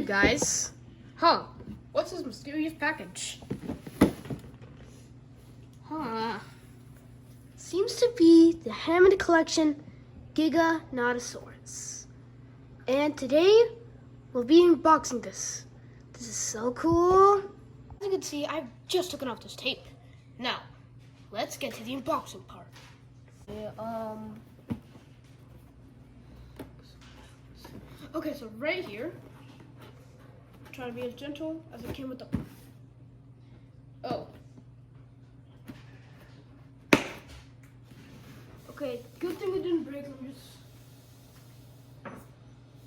guys. Huh. What's this mysterious package? Huh. Seems to be the Hammond collection Giganautasauruas. And today, we'll be unboxing this. This is so cool. As you can see, I've just taken off this tape. Now, let's get to the unboxing part. Okay, so right here, try to be as gentle as I can with the. Oh. Okay, good thing it didn't break. Let me just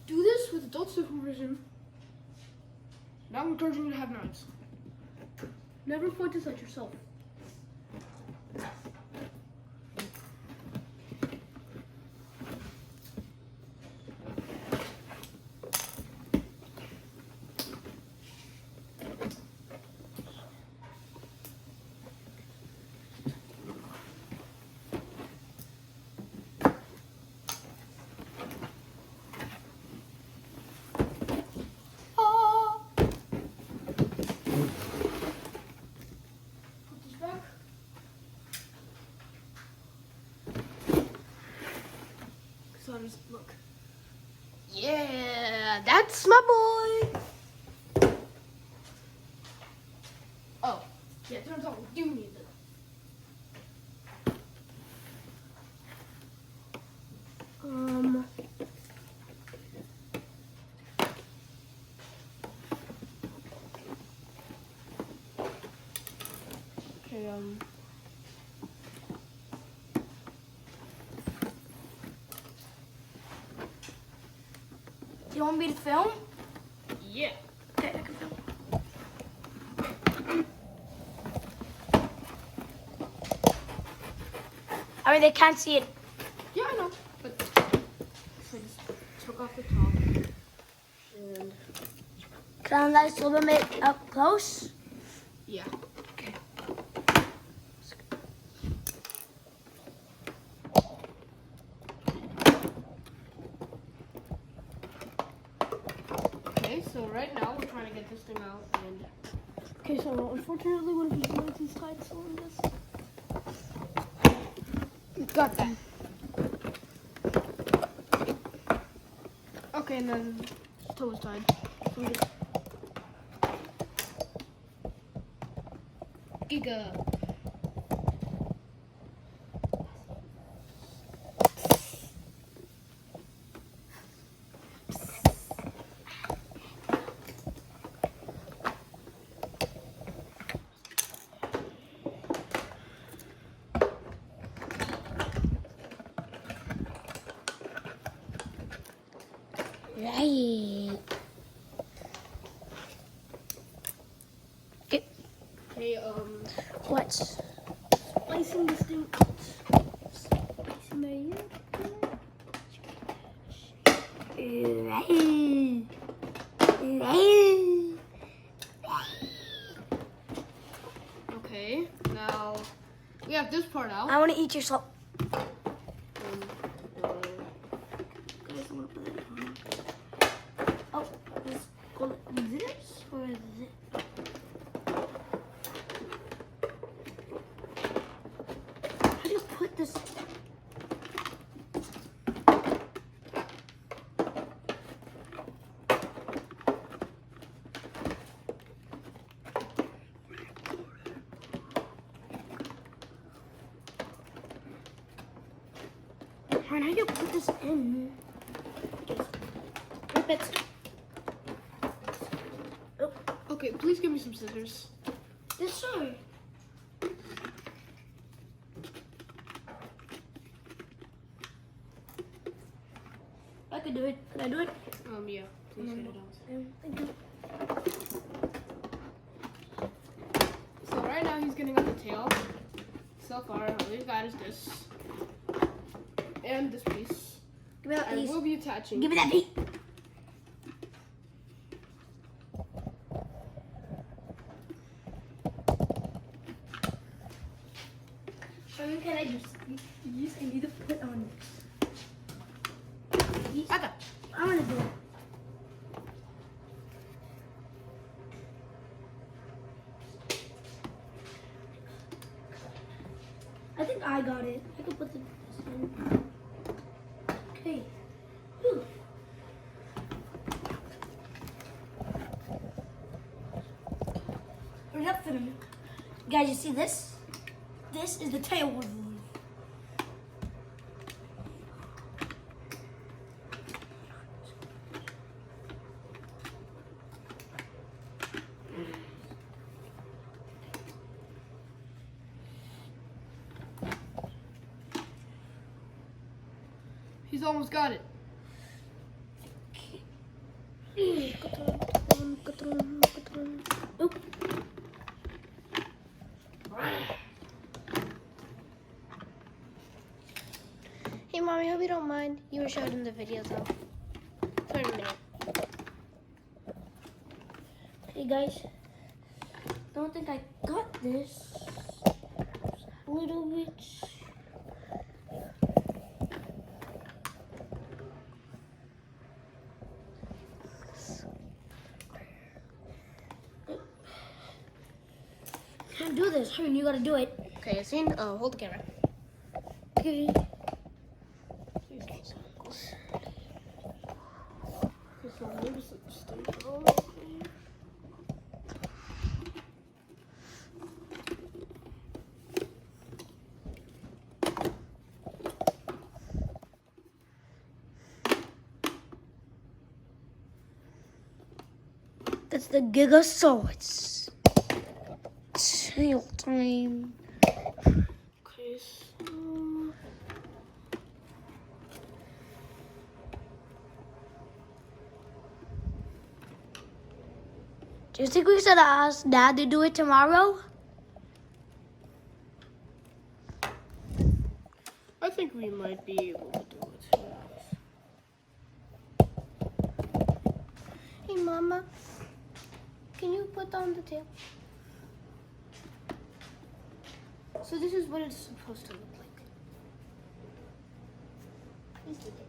do this with adult supervision. Now I'm encouraging you to have knives. Never point this at yourself. Look. Yeah, that's my boy. Oh, yeah, turns out we do need it. Okay, You want me to film? Yeah. Okay, I can film. I mean, they can't see it. Yeah, I know. But so I just took off the top. And Can I film it up close? yeah. Okay. Okay, so right now we're trying to get this thing out and okay, so unfortunately one of these legs is tied so on this. Got that. Okay, and then his toe is tied. So we just Giga. Right. Okay. Okay, What? splicing this thing out. Splicing my Right. Right. Okay, now we have this part out. I want to eat your salt. Uh, Guys, I want to put it on. Oh, let's go this or this? How do you put this? How do you put this in? Just rip it. Oh, okay, please give me some scissors. this side. I could do it. Can I do it? Yeah. Please get it out. Thank you. So right now he's getting out the tail. So far, all we've got is this and this piece, Give me that and piece. we'll be attaching. Give me that piece. Can I just use? I need to put on this. I got. I'm gonna do it. think I got it. I can put this in. Okay. Whew. We're not finna. Guys, you see this? This is the tail one. He's almost got it. Oop. Hey, Mommy, hope you don't mind. You were showed in the video, though. For a minute. Hey guys, don't think I got this. A little bit. Can't do this. Herman, you gotta do it. Okay, Yassine, hold the camera. Okay. That's the Giganautasauruas. Tail time. Okay, so Do you think we should ask Dad to do it tomorrow? I think we might be able to do it. Hey, Mama, can you put on the tail? So this is what it's supposed to look like. Please take it.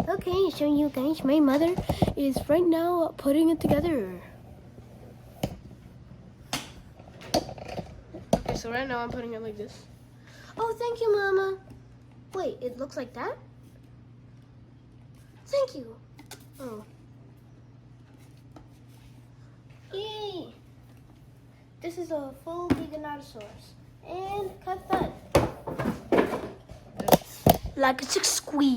Okay, so you guys, my mother is right now putting it together. Okay, so right now I'm putting it like this. Oh, thank you, Mama. Wait, it looks like that? Thank you. Oh. Yay! This is a full Giganautasauruas. And cut that. Like a squeeze.